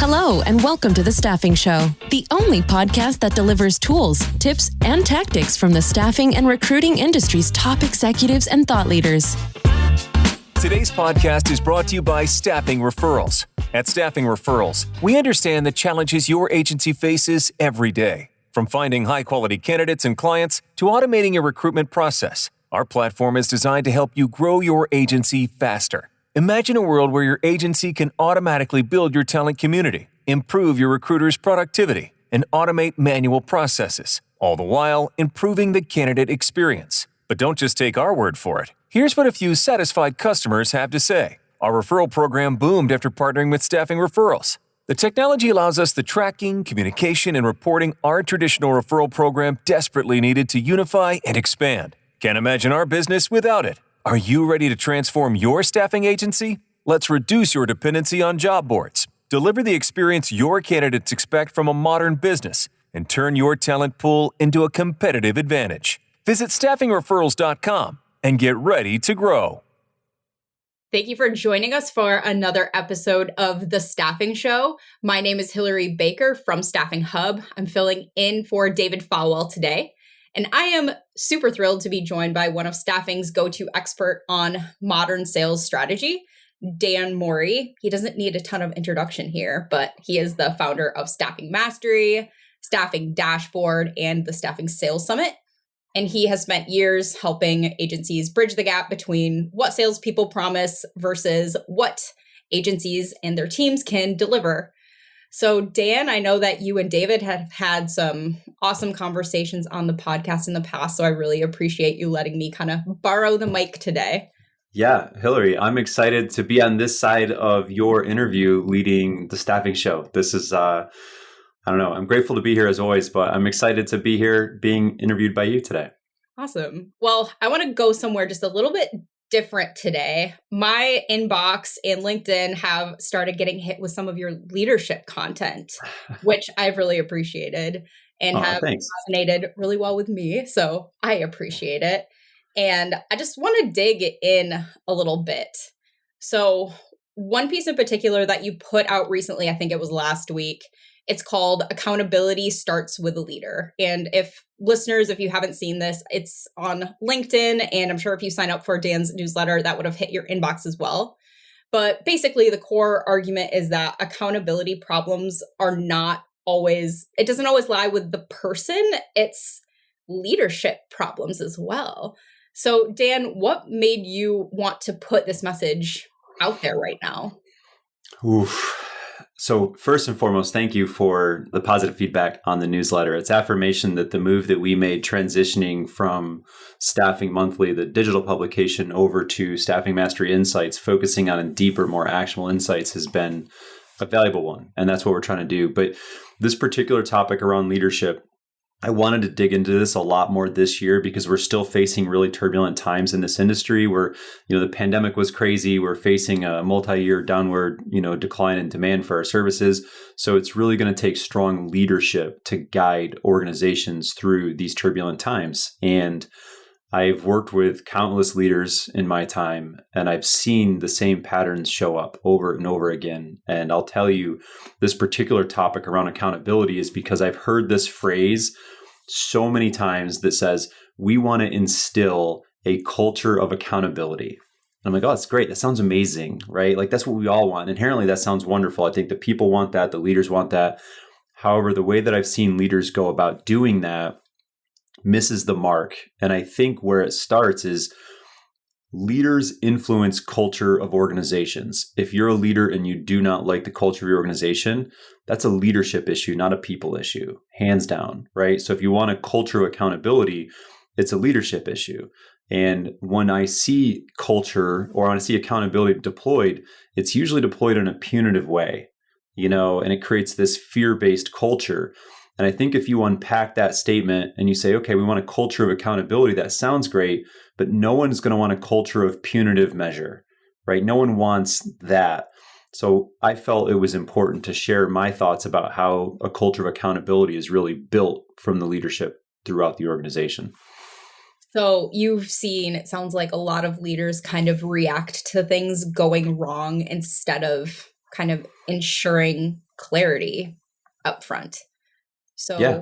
Hello, and welcome to The Staffing Show, the only podcast that delivers tools, tips, and tactics from the staffing and recruiting industry's top executives and thought leaders. Today's podcast is brought to you by Staffing Referrals. At Staffing Referrals, we understand the challenges your agency faces every day. From finding high-quality candidates and clients to automating your recruitment process, our platform is designed to help you grow your agency faster. Imagine a world where your agency can automatically build your talent community, improve your recruiters' productivity, and automate manual processes, all the while improving the candidate experience. But don't just take our word for it. Here's what a few satisfied customers have to say. Our referral program boomed after partnering with Staffing Referrals. The technology allows us the tracking, communication, and reporting our traditional referral program desperately needed to unify and expand. Can't imagine our business without it. Are you ready to transform your staffing agency? Let's reduce your dependency on job boards, deliver the experience your candidates expect from a modern business, and turn your talent pool into a competitive advantage. Visit staffingreferrals.com and get ready to grow. Thank you for joining us for another episode of The Staffing Show. My name is Hillary Baker from Staffing Hub. I'm filling in for David Falwell today. And I am super thrilled to be joined by one of staffing's go-to expert on modern sales strategy, Dan Mori. He doesn't need a ton of introduction here, but he is the founder of Staffing Mastery, Staffing Dashboard, and the Staffing Sales Summit. And he has spent years helping agencies bridge the gap between what salespeople promise versus what agencies and their teams can deliver. So Dan, I know that you and David have had some awesome conversations on the podcast in the past, so I really appreciate you letting me kind of borrow the mic today. Yeah, Hillary, I'm excited to be on this side of your interview leading the Staffing Show. This is, I don't know, I'm grateful to be here as always, but I'm excited to be here being interviewed by you today. Awesome. Well, I want to go somewhere just a little bit different today. My inbox and LinkedIn have started getting hit with some of your leadership content, which I've really appreciated and have resonated really well with me. So I appreciate it. And I just want to dig in a little bit. So one piece in particular that you put out recently, I think it was last week, it's called Accountability Starts with a Leader. And if you haven't seen this, it's on LinkedIn. And I'm sure if you sign up for Dan's newsletter, that would have hit your inbox as well. But basically, the core argument is that accountability problems are not always, it doesn't always lie with the person. It's leadership problems as well. So Dan, what made you want to put this message out there right now? Oof. So first and foremost, thank you for the positive feedback on the newsletter. It's affirmation that the move that we made transitioning from Staffing Monthly, the digital publication, over to Staffing Mastery Insights, focusing on deeper, more actionable insights has been a valuable one. And that's what we're trying to do. But this particular topic around leadership, I wanted to dig into this a lot more this year because we're still facing really turbulent times in this industry where, the pandemic was crazy. We're facing a multi-year downward, decline in demand for our services. So it's really going to take strong leadership to guide organizations through these turbulent times. And I've worked with countless leaders in my time, and I've seen the same patterns show up over and over again. And I'll tell you, this particular topic around accountability is because I've heard this phrase so many times that says, we want to instill a culture of accountability. And I'm like, oh, that's great. That sounds amazing, right? Like, that's what we all want. Inherently, that sounds wonderful. I think the people want that. The leaders want that. However, the way that I've seen leaders go about doing that misses the mark. And I think where it starts is leaders influence culture of organizations. If you're a leader and you do not like the culture of your organization, that's a leadership issue, not a people issue, hands down, right? So if you want a culture of accountability, it's a leadership issue. And when I see culture or when I see accountability deployed, it's usually deployed in a punitive way, and it creates this fear-based culture. And I think if you unpack that statement and you say, okay, we want a culture of accountability, that sounds great, but no one's going to want a culture of punitive measure, right? No one wants that. So I felt it was important to share my thoughts about how a culture of accountability is really built from the leadership throughout the organization. So you've seen, it sounds like a lot of leaders kind of react to things going wrong instead of kind of ensuring clarity up front. So Yeah.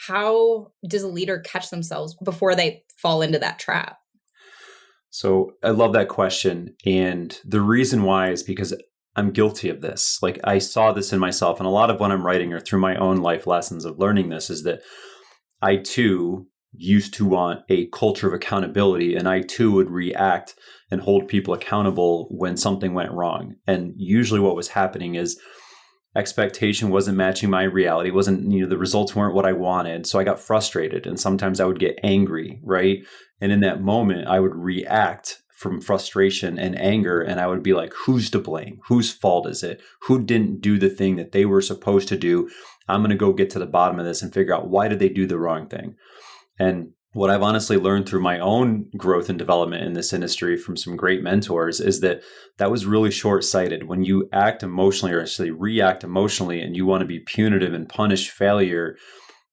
how does a leader catch themselves before they fall into that trap? So I love that question. And the reason why is because I'm guilty of this. Like I saw this in myself. And a lot of what I'm writing or through my own life lessons of learning this is that I too used to want a culture of accountability. And I too would react and hold people accountable when something went wrong. And usually what was happening is expectation wasn't matching my reality, wasn't, the results weren't what I wanted. So I got frustrated and sometimes I would get angry, right? And in that moment, I would react from frustration and anger. And I would be like, who's to blame? Whose fault is it? Who didn't do the thing that they were supposed to do? I'm going to go get to the bottom of this and figure out why did they do the wrong thing? And what I've honestly learned through my own growth and development in this industry from some great mentors is that was really short-sighted. When you act emotionally or actually react emotionally and you want to be punitive and punish failure,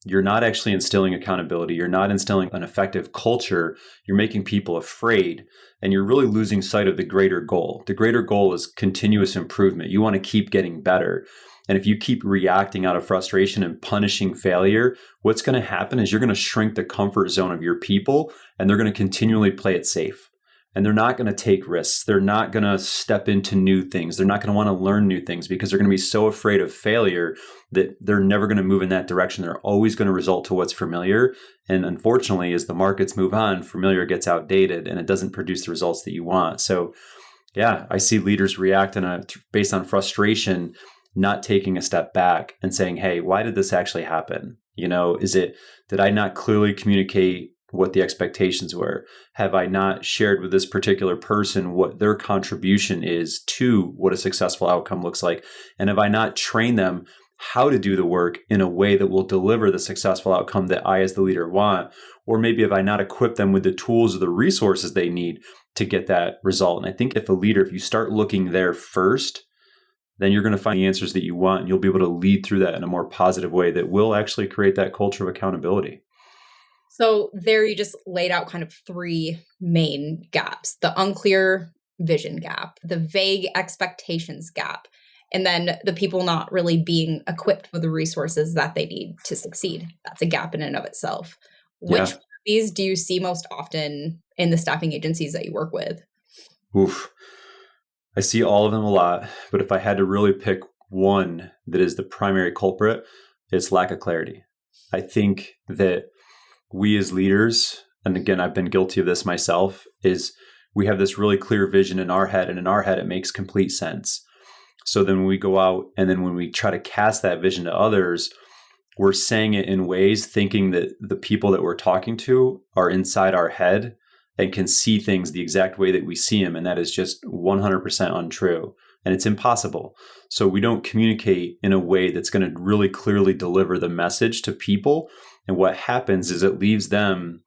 you're not actually instilling accountability. You're not instilling an effective culture. You're making people afraid and you're really losing sight of the greater goal. The greater goal is continuous improvement. You want to keep getting better. And if you keep reacting out of frustration and punishing failure, what's going to happen is you're going to shrink the comfort zone of your people and they're going to continually play it safe. And they're not going to take risks. They're not going to step into new things. They're not going to want to learn new things because they're going to be so afraid of failure that they're never going to move in that direction. They're always going to result to what's familiar. And unfortunately, as the markets move on, familiar gets outdated and it doesn't produce the results that you want. So yeah, I see leaders react based on frustration, not taking a step back and saying, hey, why did this actually happen? Did I not clearly communicate what the expectations were? Have I not shared with this particular person what their contribution is to what a successful outcome looks like? And have I not trained them how to do the work in a way that will deliver the successful outcome that I as the leader want? Or maybe have I not equipped them with the tools or the resources they need to get that result? And I think if you start looking there first, then you're going to find the answers that you want and you'll be able to lead through that in a more positive way that will actually create that culture of accountability. So there you just laid out kind of three main gaps: the unclear vision gap, the vague expectations gap, and then the people not really being equipped with the resources that they need to succeed. That's a gap in and of itself. Which of these do you see most often in the staffing agencies that you work with? Oof. I see all of them a lot, but if I had to really pick one that is the primary culprit, it's lack of clarity. I think that we as leaders, and again, I've been guilty of this myself, is we have this really clear vision in our head, and in our head, it makes complete sense. So then when we go out and then when we try to cast that vision to others, we're saying it in ways thinking that the people that we're talking to are inside our head and can see things the exact way that we see them. And that is just 100% untrue. And it's impossible. So we don't communicate in a way that's going to really clearly deliver the message to people. And what happens is it leaves them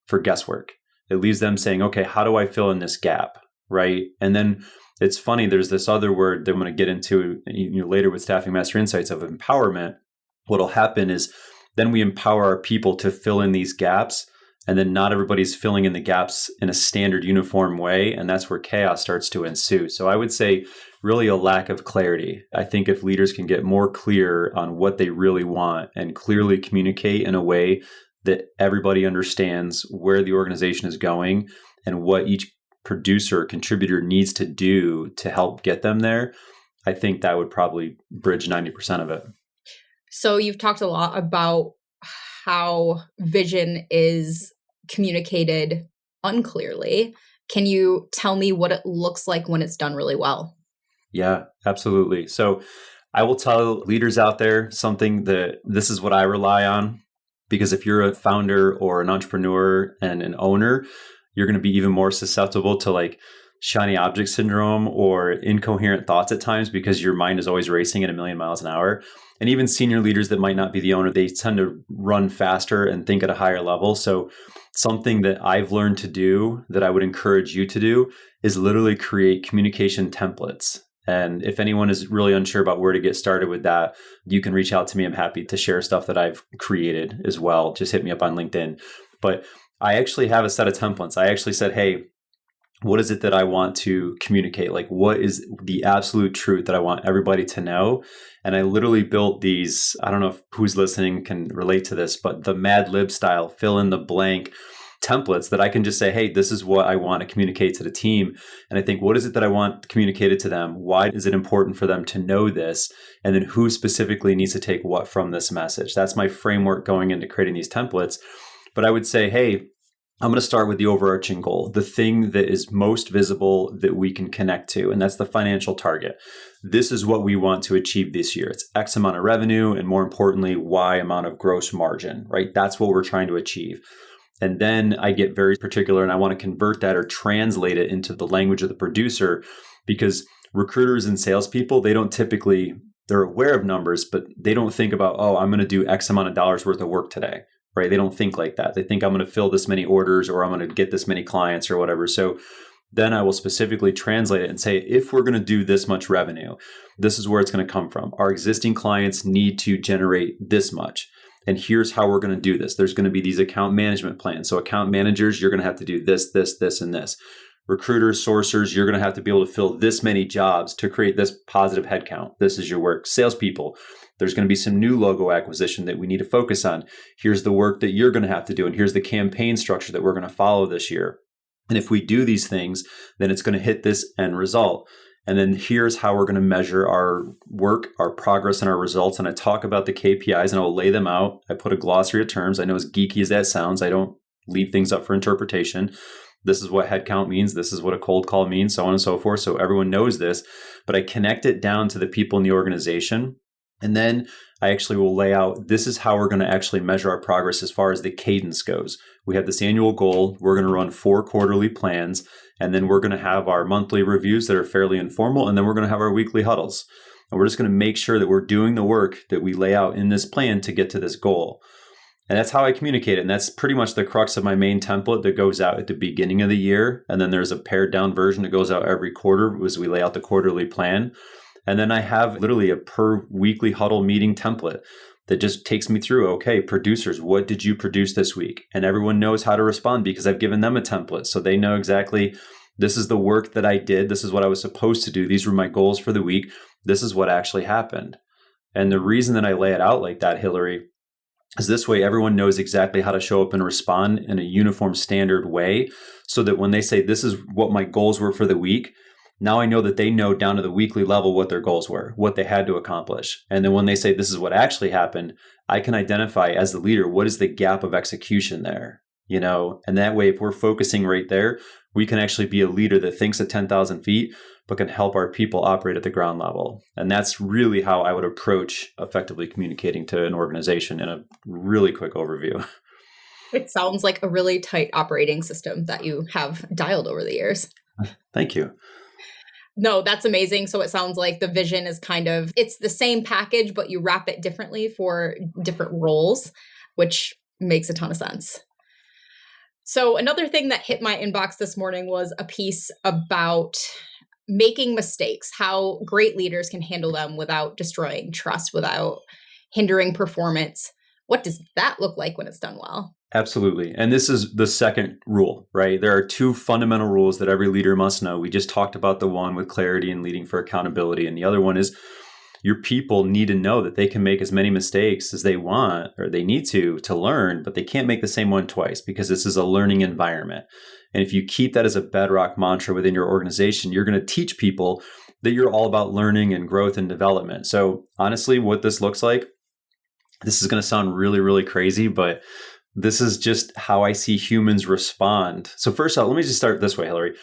for guesswork. It leaves them saying, okay, how do I fill in this gap? Right. And then it's funny, there's this other word that I'm going to get into later with Staffing Master Insights of empowerment. What'll happen is then we empower our people to fill in these gaps. And then not everybody's filling in the gaps in a standard uniform way. And that's where chaos starts to ensue. So I would say really a lack of clarity. I think if leaders can get more clear on what they really want and clearly communicate in a way that everybody understands where the organization is going and what each producer or contributor needs to do to help get them there, I think that would probably bridge 90% of it. So you've talked a lot about how vision is communicated unclearly. Can you tell me what it looks like when it's done really well? Yeah, absolutely. So I will tell leaders out there something that this is what I rely on, because if you're a founder or an entrepreneur and an owner, you're going to be even more susceptible to like shiny object syndrome or incoherent thoughts at times because your mind is always racing at 1,000,000 miles an hour. And even senior leaders that might not be the owner, they tend to run faster and think at a higher level. So something that I've learned to do that I would encourage you to do is literally create communication templates. And if anyone is really unsure about where to get started with that, you can reach out to me. I'm happy to share stuff that I've created as well. Just hit me up on LinkedIn. But I actually have a set of templates. I actually said, hey, what is it that I want to communicate? Like, what is the absolute truth that I want everybody to know? And I literally built these, I don't know if who's listening can relate to this, but the Mad Lib style fill in the blank templates that I can just say, hey, this is what I want to communicate to the team. And I think, what is it that I want communicated to them? Why is it important for them to know this? And then who specifically needs to take what from this message? That's my framework going into creating these templates. But I would say, hey, I'm going to start with the overarching goal, the thing that is most visible that we can connect to, and that's the financial target. This is what we want to achieve this year. It's X amount of revenue, and more importantly, Y amount of gross margin, right? That's what we're trying to achieve. And then I get very particular and I want to convert that or translate it into the language of the producer, because recruiters and salespeople, they're aware of numbers, but they don't think about, oh, I'm going to do X amount of dollars worth of work today. Right? They don't think like that. They think I'm going to fill this many orders or I'm going to get this many clients or whatever. So then I will specifically translate it and say, if we're going to do this much revenue, this is where it's going to come from. Our existing clients need to generate this much. And here's how we're going to do this. There's going to be these account management plans. So account managers, you're going to have to do this, this, this, and this. Recruiters, sourcers, you're going to have to be able to fill this many jobs to create this positive headcount. This is your work. Salespeople, there's going to be some new logo acquisition that we need to focus on. Here's the work that you're going to have to do. And here's the campaign structure that we're going to follow this year. And if we do these things, then it's going to hit this end result. And then here's how we're going to measure our work, our progress, and our results. And I talk about the KPIs and I'll lay them out. I put a glossary of terms. I know as geeky as that sounds, I don't leave things up for interpretation. This is what headcount means. This is what a cold call means, so on and so forth. So everyone knows this, but I connect it down to the people in the organization. And then I actually will lay out, this is how we're going to actually measure our progress as far as the cadence goes. We have this annual goal. We're going to run 4 quarterly plans, and then we're going to have our monthly reviews that are fairly informal, and then we're going to have our weekly huddles. And we're just going to make sure that we're doing the work that we lay out in this plan to get to this goal. And that's how I communicate it. And that's pretty much the crux of my main template that goes out at the beginning of the year. And then there's a pared down version that goes out every quarter as we lay out the quarterly plan. And then I have literally a per weekly huddle meeting template that just takes me through, okay, producers, what did you produce this week? And everyone knows how to respond because I've given them a template. So they know exactly, this is the work that I did. This is what I was supposed to do. These were my goals for the week. This is what actually happened. And the reason that I lay it out like that, Hillary, is this way everyone knows exactly how to show up and respond in a uniform standard way, so that when they say, this is what my goals were for the week, now I know that they know down to the weekly level what their goals were, what they had to accomplish. And then when they say this is what actually happened, I can identify as the leader, what is the gap of execution there? And that way, if we're focusing right there, we can actually be a leader that thinks at 10,000 feet, but can help our people operate at the ground level. And that's really how I would approach effectively communicating to an organization in a really quick overview. It sounds like a really tight operating system that you have dialed over the years. Thank you. No, that's amazing. So it sounds like the vision is it's the same package, but you wrap it differently for different roles, which makes a ton of sense. So another thing that hit my inbox this morning was a piece about making mistakes, how great leaders can handle them without destroying trust, without hindering performance. What does that look like when it's done well? Absolutely. And this is the second rule, right? There are 2 fundamental rules that every leader must know. We just talked about the one with clarity and leading for accountability. And the other one is your people need to know that they can make as many mistakes as they want or they need to learn, but they can't make the same one twice because this is a learning environment. And if you keep that as a bedrock mantra within your organization, you're going to teach people that you're all about learning and growth and development. So honestly, what this looks like, this is going to sound really, really crazy, but this is just how I see humans respond. So first off, let me just start this way, Hillary.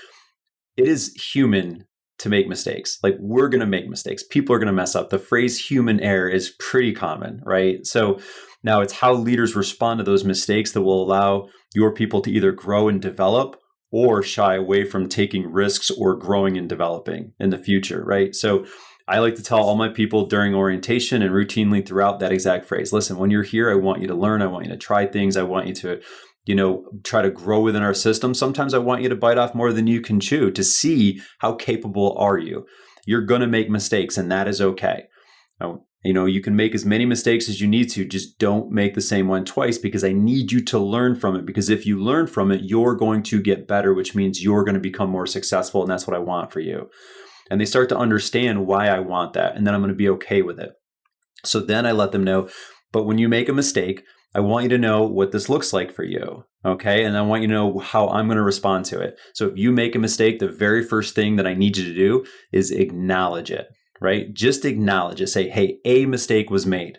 It is human to make mistakes. Like, we're going to make mistakes. People are going to mess up. The phrase human error is pretty common, right? So now it's how leaders respond to those mistakes that will allow your people to either grow and develop or shy away from taking risks or growing and developing in the future, right? So I like to tell all my people during orientation and routinely throughout that exact phrase, listen, when you're here, I want you to learn. I want you to try things. I want you to, try to grow within our system. Sometimes I want you to bite off more than you can chew to see how capable are you. You're going to make mistakes, and that is okay. Now, You can make as many mistakes as you need to, just don't make the same one twice, because I need you to learn from it. Because if you learn from it, you're going to get better, which means you're going to become more successful. And that's what I want for you. And they start to understand why I want that. And then I'm going to be okay with it. So then I let them know, but when you make a mistake, I want you to know what this looks like for you. Okay. And I want you to know how I'm going to respond to it. So if you make a mistake, the very first thing that I need you to do is acknowledge it. Right? Just acknowledge it. Say, hey, a mistake was made.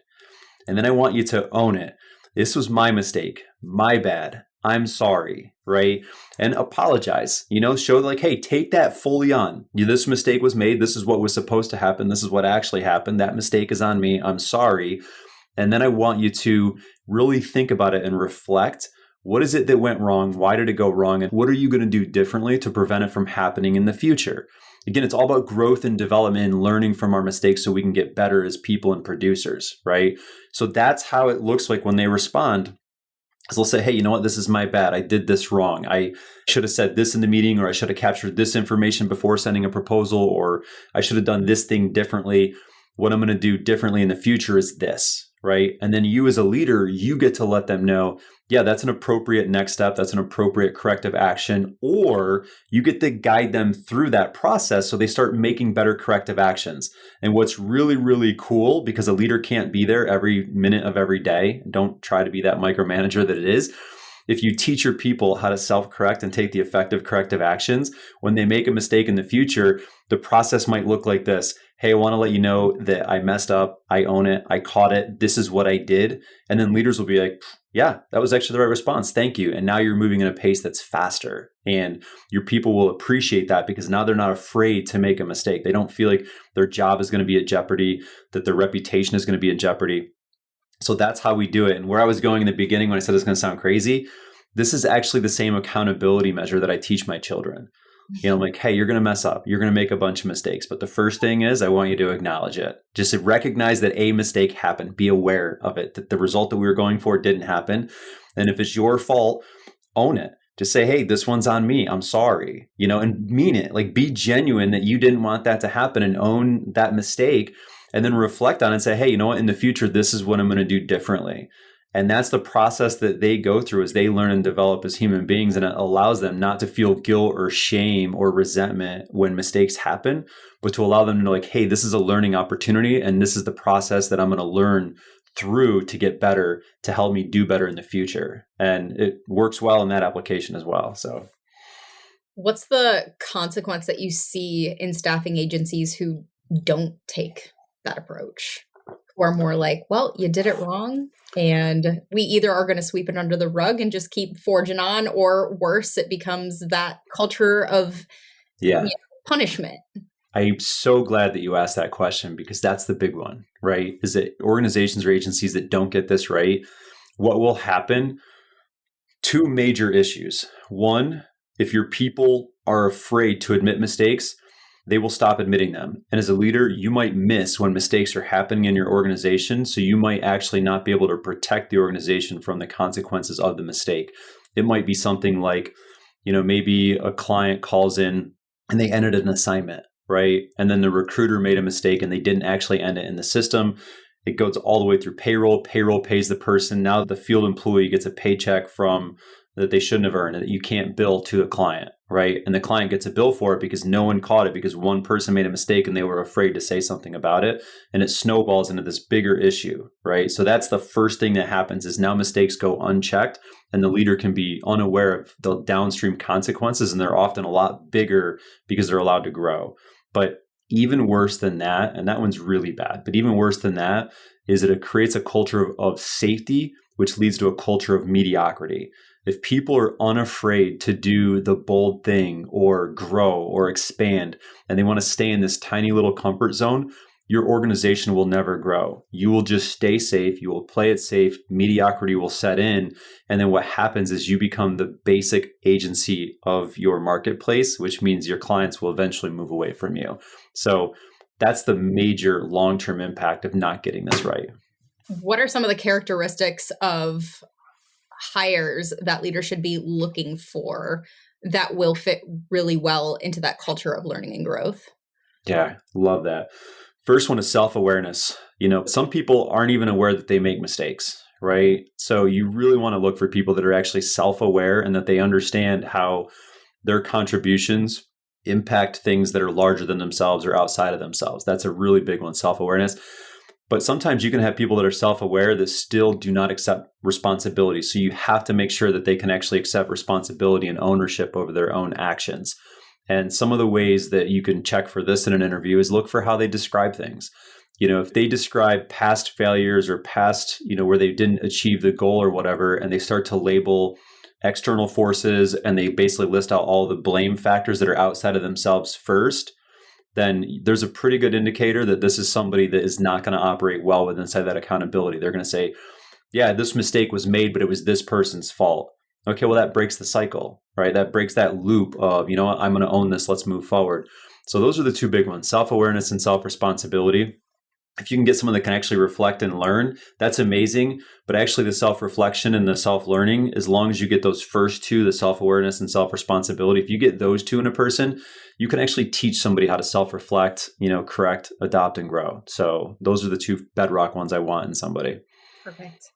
And then I want you to own it. This was my mistake. My bad. I'm sorry. Right? And apologize. Show like, hey, take that fully on. This mistake was made. This is what was supposed to happen. This is what actually happened. That mistake is on me. I'm sorry. And then I want you to really think about it and reflect. What is it that went wrong? Why did it go wrong? And what are you going to do differently to prevent it from happening in the future? Again, it's all about growth and development and learning from our mistakes so we can get better as people and producers, right? So that's how it looks like when they respond. Because they'll say, hey, you know what? This is my bad. I did this wrong. I should have said this in the meeting, or I should have captured this information before sending a proposal, or I should have done this thing differently. What I'm going to do differently in the future is this, right? And then you as a leader, you get to let them know, yeah, that's an appropriate next step. That's an appropriate corrective action. Or you get to guide them through that process so they start making better corrective actions. And what's really, really cool, because a leader can't be there every minute of every day, don't try to be that micromanager that it is. If you teach your people how to self-correct and take the effective corrective actions, when they make a mistake in the future, the process might look like this. Hey, I want to let you know that I messed up. I own it. I caught it. This is what I did. And then leaders will be like, yeah, that was actually the right response. Thank you. And now you're moving at a pace that's faster. And your people will appreciate that because now they're not afraid to make a mistake. They don't feel like their job is going to be at jeopardy, that their reputation is going to be in jeopardy. So that's how we do it. And where I was going in the beginning when I said it's going to sound crazy, this is actually the same accountability measure that I teach my children. I'm like, hey, you're going to mess up. You're going to make a bunch of mistakes. But the first thing is I want you to acknowledge it. Just recognize that a mistake happened. Be aware of it, that the result that we were going for didn't happen. And if it's your fault, own it. Just say, hey, this one's on me. I'm sorry, and mean it. Like, be genuine that you didn't want that to happen and own that mistake. And then reflect on it and say, hey, you know what? In the future, this is what I'm going to do differently. And that's the process that they go through as they learn and develop as human beings. And it allows them not to feel guilt or shame or resentment when mistakes happen, but to allow them to know, like, hey, this is a learning opportunity. And this is the process that I'm going to learn through to get better, to help me do better in the future. And it works well in that application as well. So what's the consequence that you see in staffing agencies who don't take that approach? Or more like, well, you did it wrong, and we either are going to sweep it under the rug and just keep forging on, or worse, it becomes that culture of punishment. I'm so glad that you asked that question, because that's the big one, right? Is that organizations or agencies that don't get this right, what will happen? Two major issues. One, if your people are afraid to admit mistakes, they will stop admitting them. And as a leader, you might miss when mistakes are happening in your organization. So you might actually not be able to protect the organization from the consequences of the mistake. It might be something like, maybe a client calls in and they ended an assignment, right? And then the recruiter made a mistake and they didn't actually end it in the system. It goes all the way through payroll. Payroll pays the person. Now the field employee gets a paycheck from that they shouldn't have earned, and that you can't bill to the client, right? And the client gets a bill for it because no one caught it, because one person made a mistake and they were afraid to say something about it. And it snowballs into this bigger issue, right? So that's the first thing that happens, is now mistakes go unchecked and the leader can be unaware of the downstream consequences. And they're often a lot bigger because they're allowed to grow. But even worse than that, and that one's really bad, but even worse than that is that it creates a culture of safety, which leads to a culture of mediocrity. If people are unafraid to do the bold thing or grow or expand, and they want to stay in this tiny little comfort zone, your organization will never grow. You will just stay safe. You will play it safe. Mediocrity will set in. And then what happens is you become the basic agency of your marketplace, which means your clients will eventually move away from you. So that's the major long-term impact of not getting this right. What are some of the characteristics of hires that leaders should be looking for that will fit really well into that culture of learning and growth? Yeah, love that. First one is self-awareness. Some people aren't even aware that they make mistakes, right? So you really want to look for people that are actually self-aware and that they understand how their contributions impact things that are larger than themselves or outside of themselves. That's a really big one, self-awareness. But sometimes you can have people that are self-aware that still do not accept responsibility. So you have to make sure that they can actually accept responsibility and ownership over their own actions. And some of the ways that you can check for this in an interview is look for how they describe things. If they describe past failures or past, where they didn't achieve the goal or whatever, and they start to label external forces and they basically list out all the blame factors that are outside of themselves first, then there's a pretty good indicator that this is somebody that is not going to operate well with inside that accountability. They're going to say, yeah, this mistake was made, but it was this person's fault. Okay, well, that breaks the cycle, right? That breaks that loop of, what, I'm going to own this, let's move forward. So those are the two big ones, self-awareness and self-responsibility. If you can get someone that can actually reflect and learn, that's amazing. But actually the self-reflection and the self-learning, as long as you get those first two, the self-awareness and self-responsibility, if you get those two in a person, you can actually teach somebody how to self-reflect, correct, adopt, and grow. So those are the two bedrock ones I want in somebody. Perfect.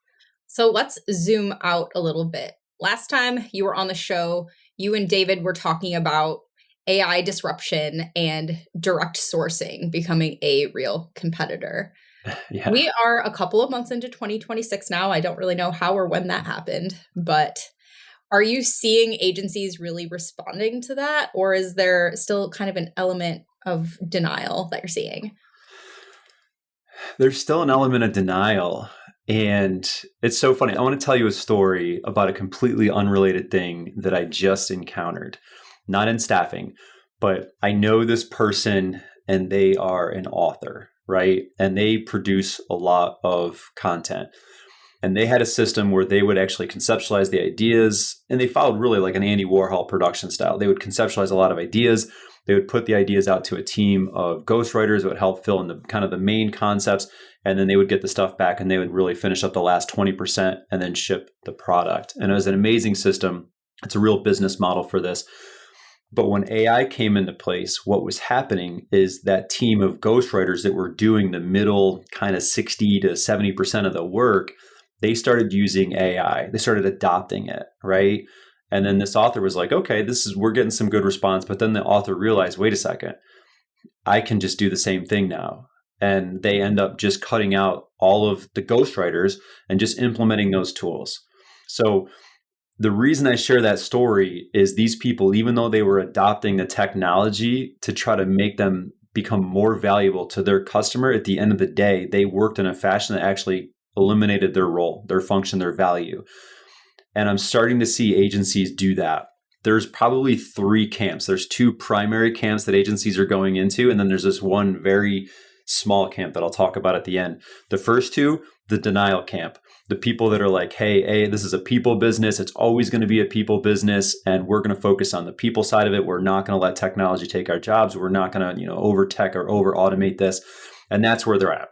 So let's zoom out a little bit. Last time you were on the show, you and David were talking about AI disruption and direct sourcing becoming a real competitor. Yeah. We are a couple of months into 2026 now. I don't really know how or when that happened, but are you seeing agencies really responding to that? Or is there still kind of an element of denial that you're seeing? There's still an element of denial. And it's so funny. I want to tell you a story about a completely unrelated thing that I just encountered. Not in staffing, but I know this person and they are an author, right? And they produce a lot of content. And they had a system where they would actually conceptualize the ideas, and they followed really like an Andy Warhol production style. They would conceptualize a lot of ideas. They would put the ideas out to a team of ghostwriters that would help fill in the kind of the main concepts. And then they would get the stuff back and they would really finish up the last 20% and then ship the product. And it was an amazing system. It's a real business model for this. But when AI came into place, what was happening is that team of ghostwriters that were doing the middle kind of 60 to 70% of the work, they started using AI. They started adopting it, right? And then this author was like, okay, we're getting some good response. But then the author realized, wait a second, I can just do the same thing now. And they end up just cutting out all of the ghostwriters and just implementing those tools. So the reason I share that story is these people, even though they were adopting the technology to try to make them become more valuable to their customer, at the end of the day, they worked in a fashion that actually eliminated their role, their function, their value. And I'm starting to see agencies do that. There's probably three camps. There's two primary camps that agencies are going into, and then there's this one very small camp that I'll talk about at the end. The first two, the denial camp. The people that are like, hey, this is a people business. It's always going to be a people business. And we're going to focus on the people side of it. We're not going to let technology take our jobs. We're not going to, over tech or over automate this. And that's where they're at.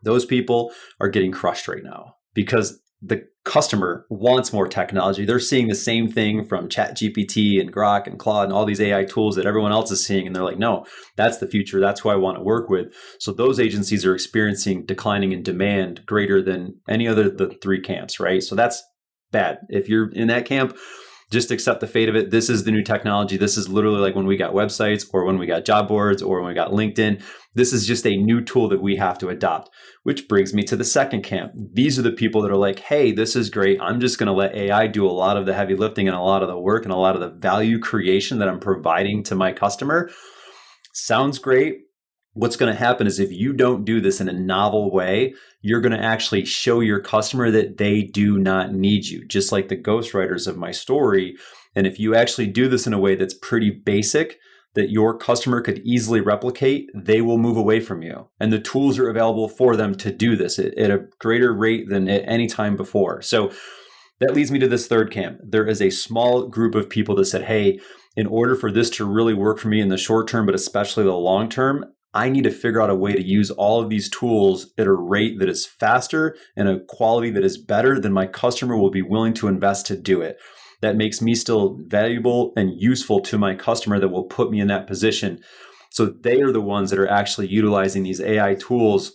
Those people are getting crushed right now because the customer wants more technology. They're seeing the same thing from ChatGPT and Grok and Claude and all these AI tools that everyone else is seeing. And they're like, no, that's the future. That's who I want to work with. So those agencies are experiencing declining in demand greater than any other of the three camps, right? So that's bad. If you're in that camp, just accept the fate of it. This is the new technology. This is literally like when we got websites or when we got job boards or when we got LinkedIn. This is just a new tool that we have to adopt, which brings me to the second camp. These are the people that are like, hey, this is great. I'm just going to let AI do a lot of the heavy lifting and a lot of the work and a lot of the value creation that I'm providing to my customer. Sounds great. What's going to happen is if you don't do this in a novel way, you're going to actually show your customer that they do not need you, just like the ghostwriters of my story. And if you actually do this in a way that's pretty basic, that your customer could easily replicate, they will move away from you. And the tools are available for them to do this at a greater rate than at any time before. So that leads me to this third camp. There is a small group of people that said, hey, in order for this to really work for me in the short term, but especially the long term, I need to figure out a way to use all of these tools at a rate that is faster and a quality that is better than my customer will be willing to invest to do it. That makes me still valuable and useful to my customer that will put me in that position. So they are the ones that are actually utilizing these AI tools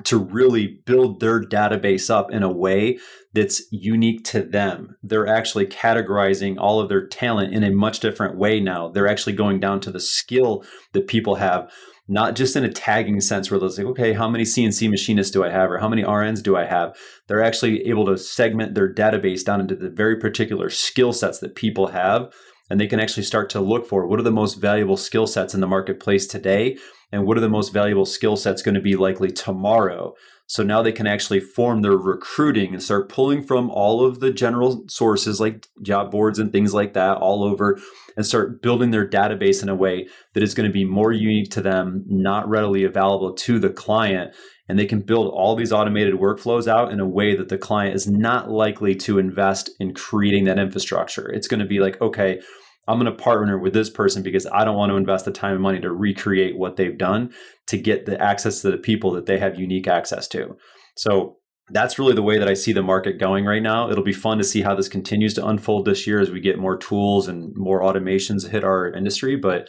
to really build their database up in a way that's unique to them. They're actually categorizing all of their talent in a much different way now. They're actually going down to the skill that people have, not just in a tagging sense where they're like, okay, how many CNC machinists do I have, or how many RNs do I have? They're actually able to segment their database down into the very particular skill sets that people have. And they can actually start to look for what are the most valuable skill sets in the marketplace today, and what are the most valuable skill sets going to be likely tomorrow. So now they can actually form their recruiting and start pulling from all of the general sources like job boards and things like that all over, and start building their database in a way that is going to be more unique to them, not readily available to the client. And they can build all these automated workflows out in a way that the client is not likely to invest in creating that infrastructure. It's going to be like, okay, I'm going to partner with this person because I don't want to invest the time and money to recreate what they've done to get the access to the people that they have unique access to. So that's really the way that I see the market going right now. It'll be fun to see how this continues to unfold this year as we get more tools and more automations hit our industry. But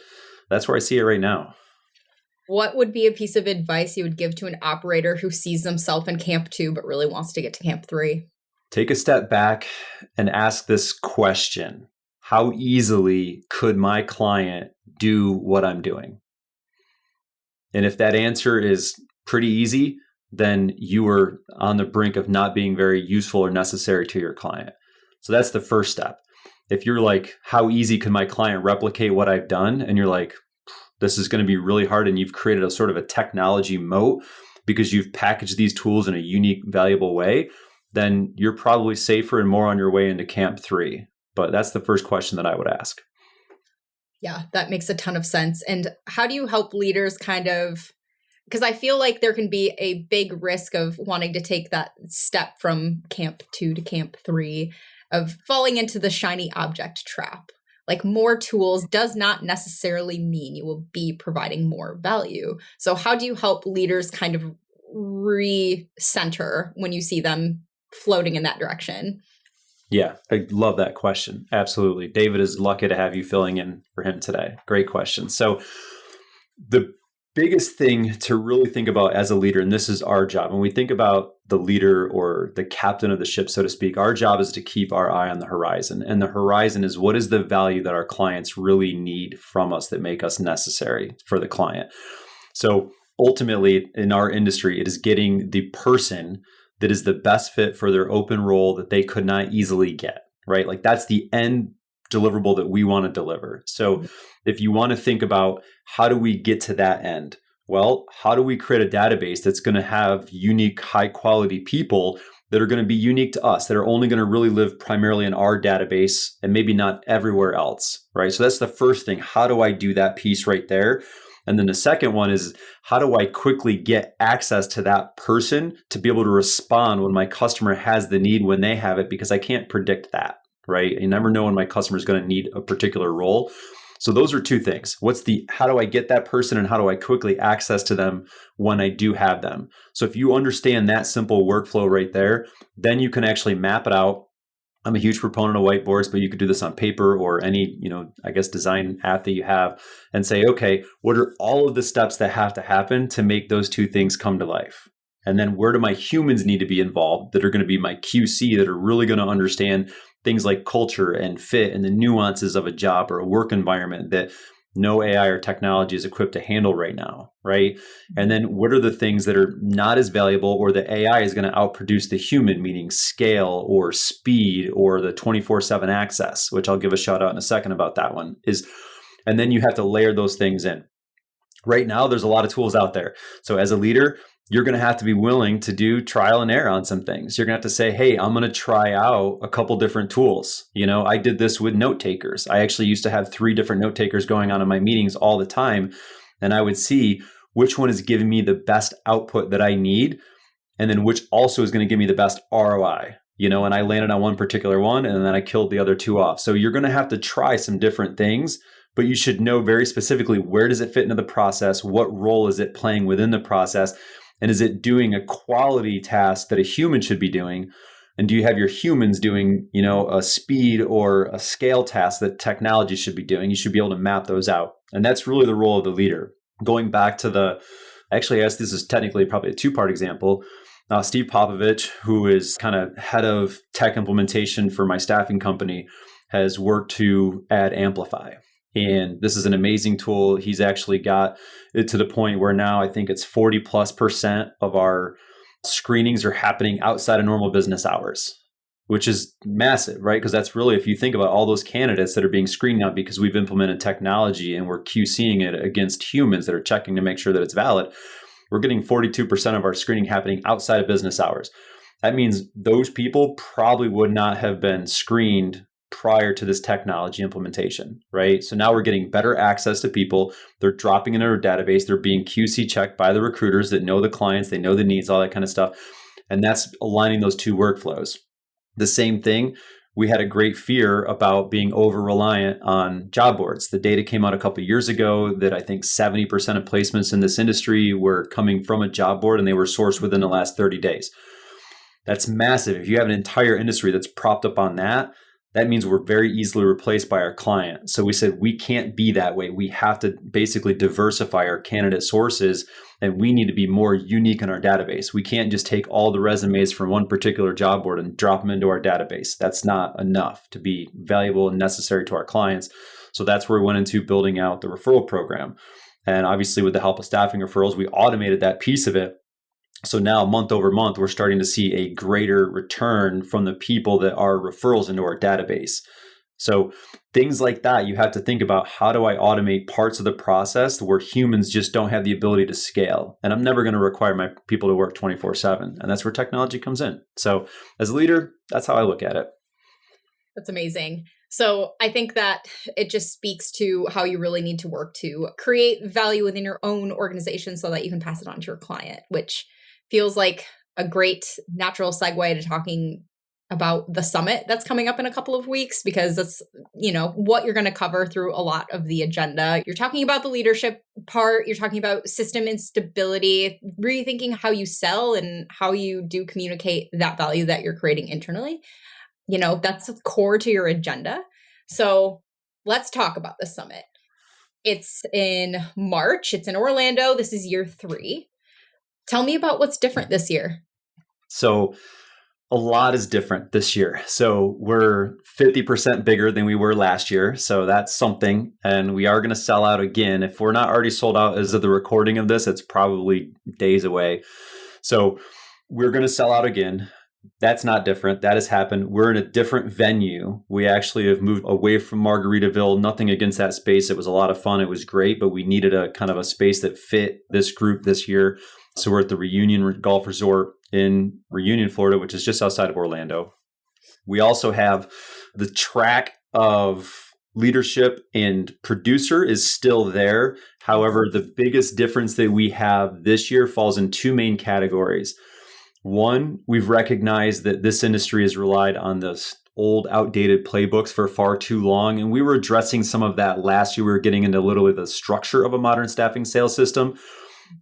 that's where I see it right now. What would be a piece of advice you would give to an operator who sees themselves in Camp 2 but really wants to get to Camp 3? Take a step back and ask this question. How easily could my client do what I'm doing? And if that answer is pretty easy, then you are on the brink of not being very useful or necessary to your client. So that's the first step. If you're like, how easy can my client replicate what I've done? And you're like, this is going to be really hard, and you've created a sort of a technology moat because you've packaged these tools in a unique, valuable way, then you're probably safer and more on your way into Camp 3. But that's the first question that I would ask. Yeah, that makes a ton of sense. And how do you help leaders because I feel like there can be a big risk of wanting to take that step from Camp 2 to Camp 3 of falling into the shiny object trap. Like more tools does not necessarily mean you will be providing more value. So how do you help leaders kind of recenter when you see them floating in that direction? Yeah, I love that question. Absolutely. David is lucky to have you filling in for him today. Great question. So the biggest thing to really think about as a leader, and this is our job, when we think about the leader or the captain of the ship, so to speak, our job is to keep our eye on the horizon. And the horizon is what is the value that our clients really need from us that make us necessary for the client. So ultimately, in our industry, it is getting the person that is the best fit for their open role that they could not easily get, right? Like that's the end deliverable that we want to deliver. So if you want to think about how do we get to that end? Well, how do we create a database that's going to have unique, high quality people that are going to be unique to us, that are only going to really live primarily in our database and maybe not everywhere else, right? So that's the first thing. How do I do that piece right there? And then the second one is, how do I quickly get access to that person to be able to respond when my customer has the need when they have it, because I can't predict that, right? You never know when my customer is going to need a particular role. So those are two things. How do I get that person, and how do I quickly access to them when I do have them? So if you understand that simple workflow right there, then you can actually map it out. I'm a huge proponent of whiteboards, but you could do this on paper or any, design app that you have, and say, okay, what are all of the steps that have to happen to make those two things come to life? And then where do my humans need to be involved that are going to be my QC, that are really going to understand things like culture and fit and the nuances of a job or a work environment that no AI or technology is equipped to handle right now, right? And then what are the things that are not as valuable, or the AI is going to outproduce the human, meaning scale or speed or the 24/7 access, which I'll give a shout out in a second about that one, and then you have to layer those things in. Right now, there's a lot of tools out there. So as a leader, you're going to have to be willing to do trial and error on some things. You're going to have to say, hey, I'm going to try out a couple different tools. I did this with note takers. I actually used to have 3 different note takers going on in my meetings all the time. And I would see which one is giving me the best output that I need, and then which also is going to give me the best ROI. And I landed on one particular one, and then I killed the other 2 off. So you're going to have to try some different things, but you should know very specifically, where does it fit into the process? What role is it playing within the process? And is it doing a quality task that a human should be doing? And do you have your humans doing, a speed or a scale task that technology should be doing? You should be able to map those out. And that's really the role of the leader. Going back to actually, I guess this is technically probably a two-part example. Steve Popovich, who is kind of head of tech implementation for my staffing company, has worked to add Amplify. And this is an amazing tool. He's actually got it to the point where now I think it's 40+% of our screenings are happening outside of normal business hours, which is massive, right? Because that's really, if you think about all those candidates that are being screened now because we've implemented technology and we're QCing it against humans that are checking to make sure that it's valid, we're getting 42% of our screening happening outside of business hours. That means those people probably would not have been screened prior to this technology implementation, right? So now we're getting better access to people. They're dropping into our database. They're being QC checked by the recruiters that know the clients, they know the needs, all that kind of stuff. And that's aligning those two workflows. The same thing, we had a great fear about being over-reliant on job boards. The data came out a couple of years ago that I think 70% of placements in this industry were coming from a job board and they were sourced within the last 30 days. That's massive. If you have an entire industry that's propped up on that, that means we're very easily replaced by our client. So we said, we can't be that way. We have to basically diversify our candidate sources, and we need to be more unique in our database. We can't just take all the resumes from one particular job board and drop them into our database. That's not enough to be valuable and necessary to our clients. So that's where we went into building out the referral program. And obviously with the help of staffing referrals, we automated that piece of it. So now month over month, we're starting to see a greater return from the people that are referrals into our database. So things like that, you have to think about, how do I automate parts of the process where humans just don't have the ability to scale? And I'm never going to require my people to work 24/7. And that's where technology comes in. So as a leader, that's how I look at it. That's amazing. So I think that it just speaks to how you really need to work to create value within your own organization so that you can pass it on to your client, which feels like a great natural segue to talking about the summit that's coming up in a couple of weeks, because that's, what you're going to cover through a lot of the agenda. You're talking about the leadership part. You're talking about system instability, rethinking how you sell and how you do communicate that value that you're creating internally. That's core to your agenda. So let's talk about the summit. It's in March. It's in Orlando. This is year 3. Tell me about what's different this year. So a lot is different this year. So we're 50% bigger than we were last year. So that's something. And we are going to sell out again. If we're not already sold out as of the recording of this, it's probably days away. So we're going to sell out again. That's not different. That has happened. We're in a different venue. We actually have moved away from Margaritaville. Nothing against that space. It was a lot of fun. It was great, but we needed a kind of a space that fit this group this year. So we're at the Reunion Golf Resort in Reunion, Florida, which is just outside of Orlando. We also have the track of leadership and producer is still there. However, the biggest difference that we have this year falls in 2 main categories. One, we've recognized that this industry has relied on this old, outdated playbooks for far too long. And we were addressing some of that last year. We were getting into literally the structure of a modern staffing sales system.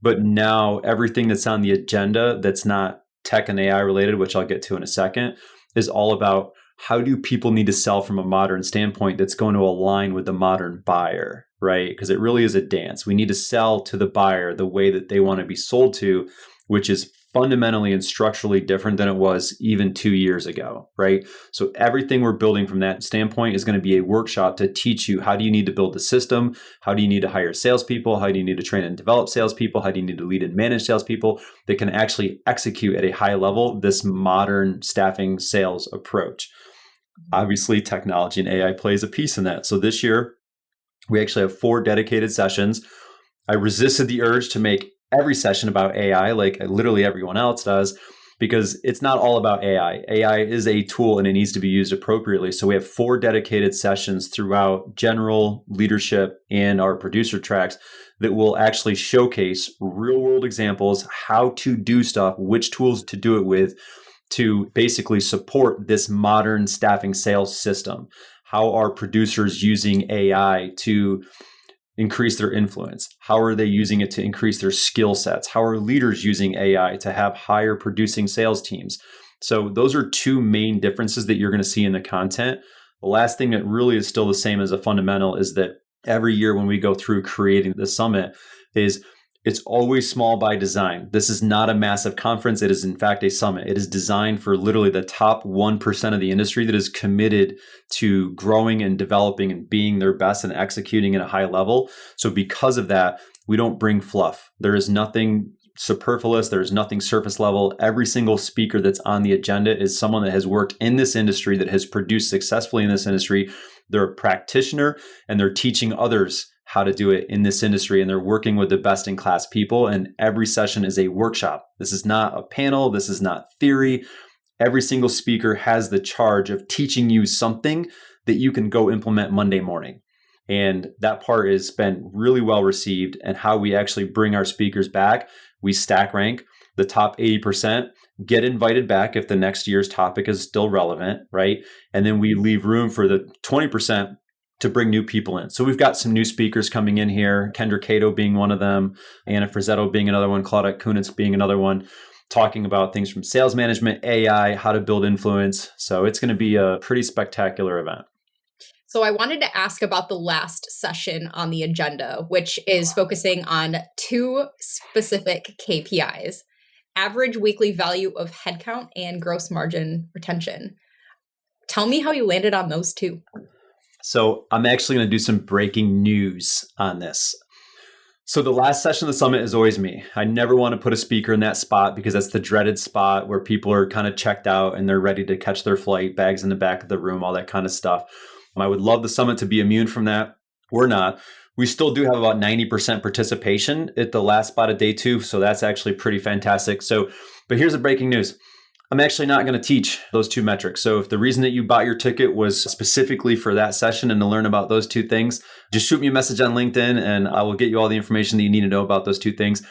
But now everything that's on the agenda that's not tech and AI related, which I'll get to in a second, is all about how do people need to sell from a modern standpoint that's going to align with the modern buyer, right? Because it really is a dance. We need to sell to the buyer the way that they want to be sold to, which is fundamentally and structurally different than it was even 2 years ago, right? So everything we're building from that standpoint is going to be a workshop to teach you, how do you need to build a system? How do you need to hire salespeople? How do you need to train and develop salespeople? How do you need to lead and manage salespeople that can actually execute at a high level this modern staffing sales approach? Obviously, technology and AI plays a piece in that. So this year, we actually have 4 dedicated sessions. I resisted the urge to make every session about AI, like literally everyone else does, because it's not all about AI. AI is a tool and it needs to be used appropriately. So we have 4 dedicated sessions throughout general leadership and our producer tracks that will actually showcase real world examples, how to do stuff, which tools to do it with to basically support this modern staffing sales system. How are producers using AI to increase their influence? How are they using it to increase their skill sets? How are leaders using AI to have higher producing sales teams? So those are two main differences that you're going to see in the content. The last thing that really is still the same as a fundamental is that every year when we go through creating the summit is it's always small by design. This is not a massive conference. It is in fact a summit. It is designed for literally the top 1% of the industry that is committed to growing and developing and being their best and executing at a high level. So because of that, we don't bring fluff. There is nothing superfluous. There's nothing surface level. Every single speaker that's on the agenda is someone that has worked in this industry, that has produced successfully in this industry. They're a practitioner and they're teaching others how to do it in this industry. And they're working with the best in class people. And every session is a workshop. This is not a panel. This is not theory. Every single speaker has the charge of teaching you something that you can go implement Monday morning. And that part has been really well received. And how we actually bring our speakers back, we stack rank. The top 80% get invited back if the next year's topic is still relevant, right? And then we leave room for the 20% to bring new people in. So we've got some new speakers coming in here, Kendra Cato being one of them, Anna Frizzetto being another one, Claudette Kunitz being another one, talking about things from sales management, AI, how to build influence. So it's going to be a pretty spectacular event. So I wanted to ask about the last session on the agenda, which is focusing on two specific KPIs: average weekly value of headcount and gross margin retention. Tell me how you landed on those two. So I'm actually going to do some breaking news on this. So the last session of the summit is always me. I never want to put a speaker in that spot because that's the dreaded spot where people are kind of checked out and they're ready to catch their flight, bags in the back of the room, all that kind of stuff. I would love the summit to be immune from that. We're not. We still do have about 90% participation at the last spot of day 2. So that's actually pretty fantastic. But here's the breaking news. I'm actually not going to teach those two metrics. So if the reason that you bought your ticket was specifically for that session and to learn about those two things, just shoot me a message on LinkedIn and I will get you all the information that you need to know about those two things.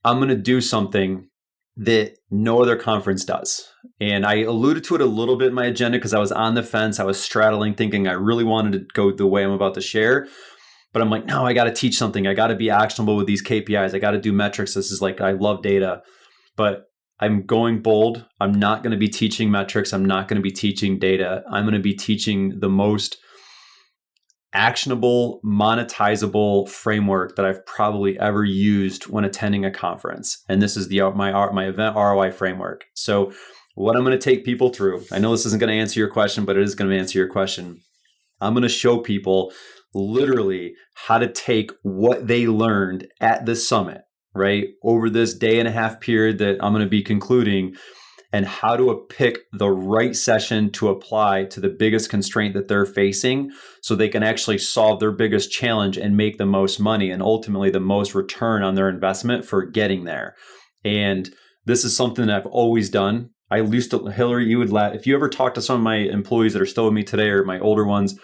I'm going to do something that no other conference does. And I alluded to it a little bit in my agenda because I was on the fence. I was straddling, thinking I really wanted to go the way I'm about to share. But I'm like, no, I got to teach something. I got to be actionable with these KPIs. I got to do metrics. This is like, I love data. But I'm going bold. I'm not going to be teaching metrics. I'm not going to be teaching data. I'm going to be teaching the most actionable, monetizable framework that I've probably ever used when attending a conference. And this is my event ROI framework. So what I'm going to take people through, I know this isn't going to answer your question, but it is going to answer your question. I'm going to show people literally how to take what they learned at the summit, right, over this day and a half period that I'm going to be concluding, and how to pick the right session to apply to the biggest constraint that they're facing so they can actually solve their biggest challenge and make the most money and ultimately the most return on their investment for getting there. And this is something that I've always done. I used to, Hillary, you would laugh. If you ever talk to some of my employees that are still with me today or my older ones,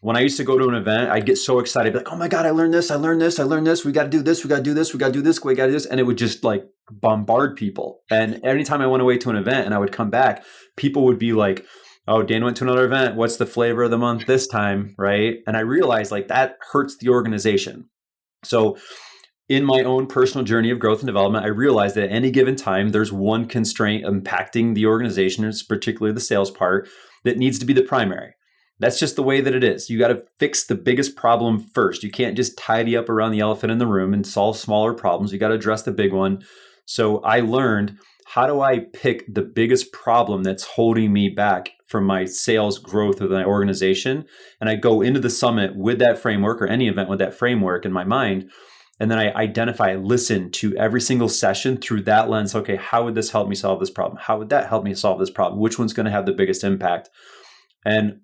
when I used to go to an event, I'd get so excited, like, oh my God, I learned this, I learned this, I learned this. We got to do this, we got to do this, we got to do this, we got to do this. And it would just like bombard people. And anytime I went away to an event and I would come back, people would be like, oh, Dan went to another event. What's the flavor of the month this time, right? And I realized like that hurts the organization. So in my own personal journey of growth and development, I realized that at any given time, there's one constraint impacting the organization, it's particularly the sales part, that needs to be the primary. That's just the way that it is. You got to fix the biggest problem first. You can't just tidy up around the elephant in the room and solve smaller problems. You got to address the big one. So I learned, how do I pick the biggest problem that's holding me back from my sales growth of my organization? And I go into the summit with that framework, or any event with that framework in my mind. And then I listen to every single session through that lens. Okay, how would this help me solve this problem? How would that help me solve this problem? Which one's going to have the biggest impact? And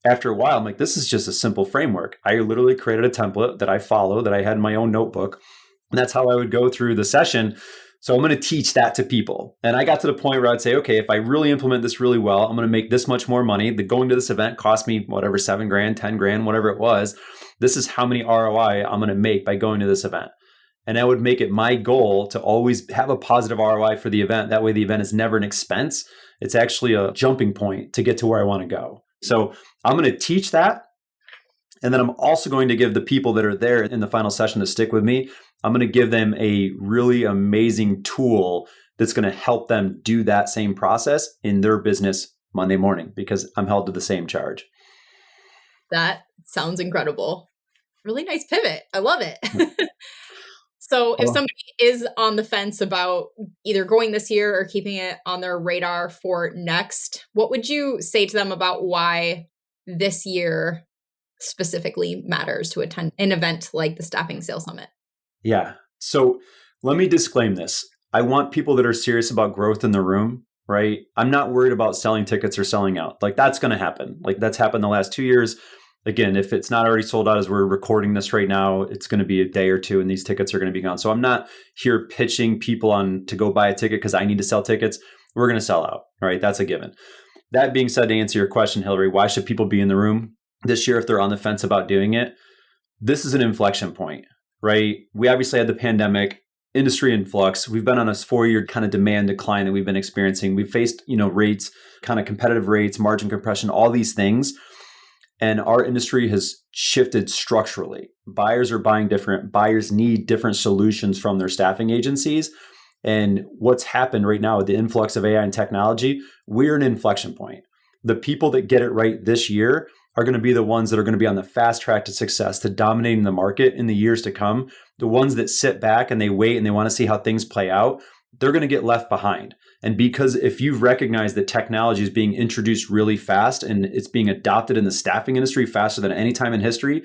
after a while, I'm like, this is just a simple framework. I literally created a template that I follow, that I had in my own notebook. And that's how I would go through the session. So I'm going to teach that to people. And I got to the point where I'd say, okay, if I really implement this really well, I'm going to make this much more money. The going to this event cost me whatever, $7,000, $10,000, whatever it was. This is how many ROI I'm going to make by going to this event. And I would make it my goal to always have a positive ROI for the event. That way the event is never an expense. It's actually a jumping point to get to where I want to go. So I'm going to teach that. And then I'm also going to give the people that are there in the final session to stick with me, I'm going to give them a really amazing tool that's going to help them do that same process in their business Monday morning because I'm held to the same charge. That sounds incredible. Really nice pivot. I love it. So if somebody is on the fence about either going this year or keeping it on their radar for next, what would you say to them about why this year specifically matters to attend an event like the Staffing Sales Summit? Yeah. So let me disclaim this. I want people that are serious about growth in the room, right? I'm not worried about selling tickets or selling out. Like that's going to happen. Like that's happened the last 2 years. Again, if it's not already sold out as we're recording this right now, it's going to be a day or two and these tickets are going to be gone. So I'm not here pitching people on to go buy a ticket because I need to sell tickets. We're going to sell out. All right. That's a given. That being said, to answer your question, Hillary, why should people be in the room this year if they're on the fence about doing it? This is an inflection point, right? We obviously had the pandemic, industry in flux. We've been on a 4-year kind of demand decline that we've been experiencing. We've faced, rates, kind of competitive rates, margin compression, all these things. And our industry has shifted structurally. Buyers are buying different. Buyers need different solutions from their staffing agencies. And what's happened right now with the influx of AI and technology, we're an inflection point. The people that get it right this year are going to be the ones that are going to be on the fast track to success, to dominating the market in the years to come. The ones that sit back and they wait and they want to see how things play out, they're going to get left behind. And because if you've recognized that technology is being introduced really fast and it's being adopted in the staffing industry faster than any time in history,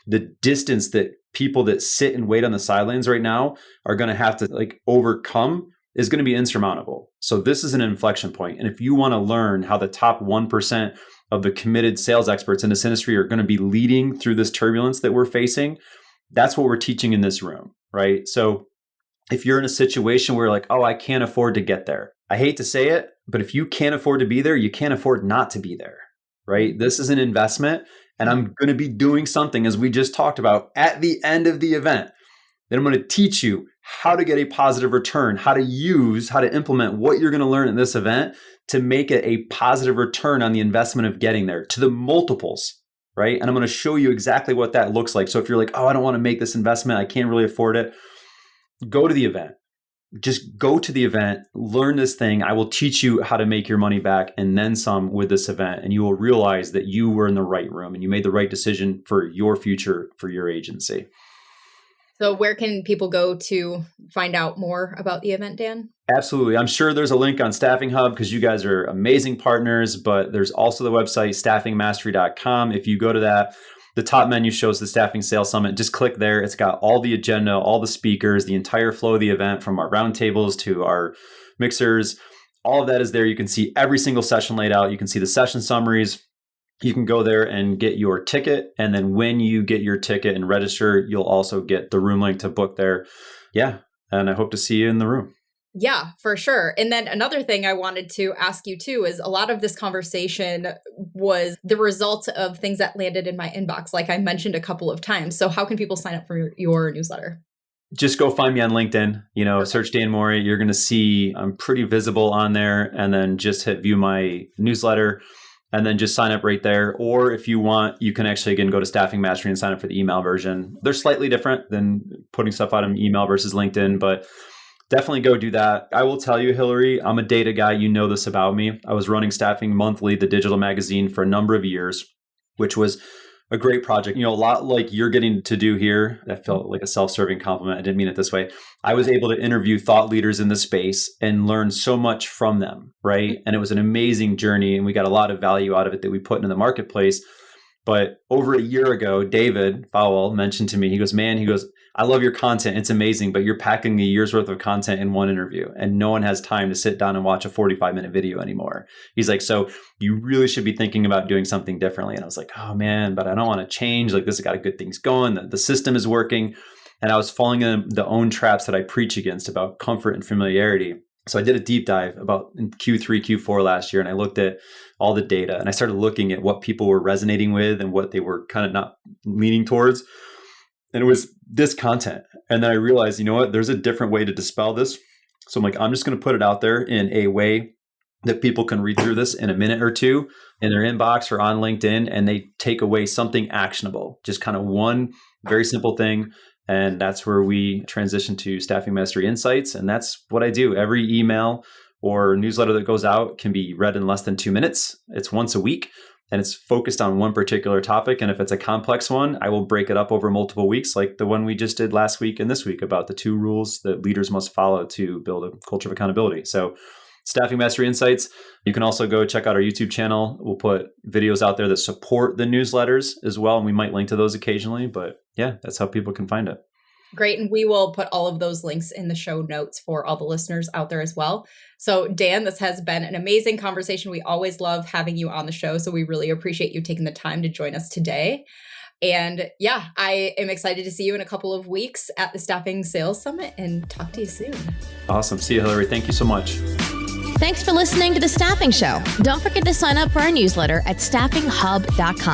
the distance that people that sit and wait on the sidelines right now are going to have to overcome is going to be insurmountable. So this is an inflection point. And if you want to learn how the top 1% of the committed sales experts in this industry are going to be leading through this turbulence that we're facing, that's what we're teaching in this room, right? So if you're in a situation where I can't afford to get there, I hate to say it, but if you can't afford to be there, you can't afford not to be there, right? This is an investment, and I'm going to be doing something, as we just talked about, at the end of the event. Then I'm going to teach you how to get a positive return, how to implement what you're going to learn in this event to make it a positive return on the investment of getting there to the multiples, right? And I'm going to show you exactly what that looks like. So if you're like, I don't want to make this investment, I can't really afford it, go to the event. Just go to the event, learn this thing. I will teach you how to make your money back and then some with this event. And you will realize that you were in the right room and you made the right decision for your future, for your agency. So where can people go to find out more about the event, Dan? Absolutely. I'm sure there's a link on Staffing Hub because you guys are amazing partners, but there's also the website, staffingmastery.com. If you go to that, the top menu shows the Staffing Sales Summit. Just click there. It's got all the agenda, all the speakers, the entire flow of the event from our roundtables to our mixers. All of that is there. You can see every single session laid out. You can see the session summaries. You can go there and get your ticket. And then when you get your ticket and register, you'll also get the room link to book there. Yeah. And I hope to see you in the room. Yeah, for sure. And then another thing I wanted to ask you too is a lot of this conversation was the result of things that landed in my inbox, like I mentioned a couple of times. So how can people sign up for your newsletter? Just go find me on LinkedIn, search Dan Mori. You're going to see I'm pretty visible on there, and then just hit view my newsletter and then just sign up right there. Or if you want, you can actually, again, go to Staffing Mastery and sign up for the email version. They're slightly different than putting stuff out in email versus LinkedIn, but definitely go do that. I will tell you, Hillary, I'm a data guy. You know this about me. I was running Staffing Monthly, the digital magazine, for a number of years, which was a great project. A lot like you're getting to do here. That felt like a self-serving compliment. I didn't mean it this way. I was able to interview thought leaders in the space and learn so much from them, right? And it was an amazing journey, and we got a lot of value out of it that we put into the marketplace. But over a year ago, David Fowell mentioned to me, he goes, I love your content. It's amazing, but you're packing a year's worth of content in one interview, and no one has time to sit down and watch a 45-minute video anymore. He's like, so you really should be thinking about doing something differently. And I was like, oh man, but I don't want to change. Like, this has got good things going. The system is working. And I was falling in the own traps that I preach against about comfort and familiarity. So I did a deep dive about in Q3, Q4 last year, and I looked at all the data, and I started looking at what people were resonating with and what they were kind of not leaning towards. And it was this content. And then I realized, you know what, there's a different way to dispel this. So I'm like, I'm just going to put it out there in a way that people can read through this in a minute or two in their inbox or on LinkedIn, and they take away something actionable, just kind of one very simple thing. And that's where we transition to Staffing Mastery Insights. And that's what I do. Every email or newsletter that goes out can be read in less than 2 minutes. It's once a week and it's focused on one particular topic. And if it's a complex one, I will break it up over multiple weeks, like the one we just did last week and this week about the 2 rules that leaders must follow to build a culture of accountability. So Staffing Mastery Insights. You can also go check out our YouTube channel. We'll put videos out there that support the newsletters as well. And we might link to those occasionally, but yeah, that's how people can find it. Great. And we will put all of those links in the show notes for all the listeners out there as well. So Dan, this has been an amazing conversation. We always love having you on the show. So we really appreciate you taking the time to join us today. And yeah, I am excited to see you in a couple of weeks at the Staffing Sales Summit and talk to you soon. Awesome. See you, Hillary. Thank you so much. Thanks for listening to The Staffing Show. Don't forget to sign up for our newsletter at staffinghub.com.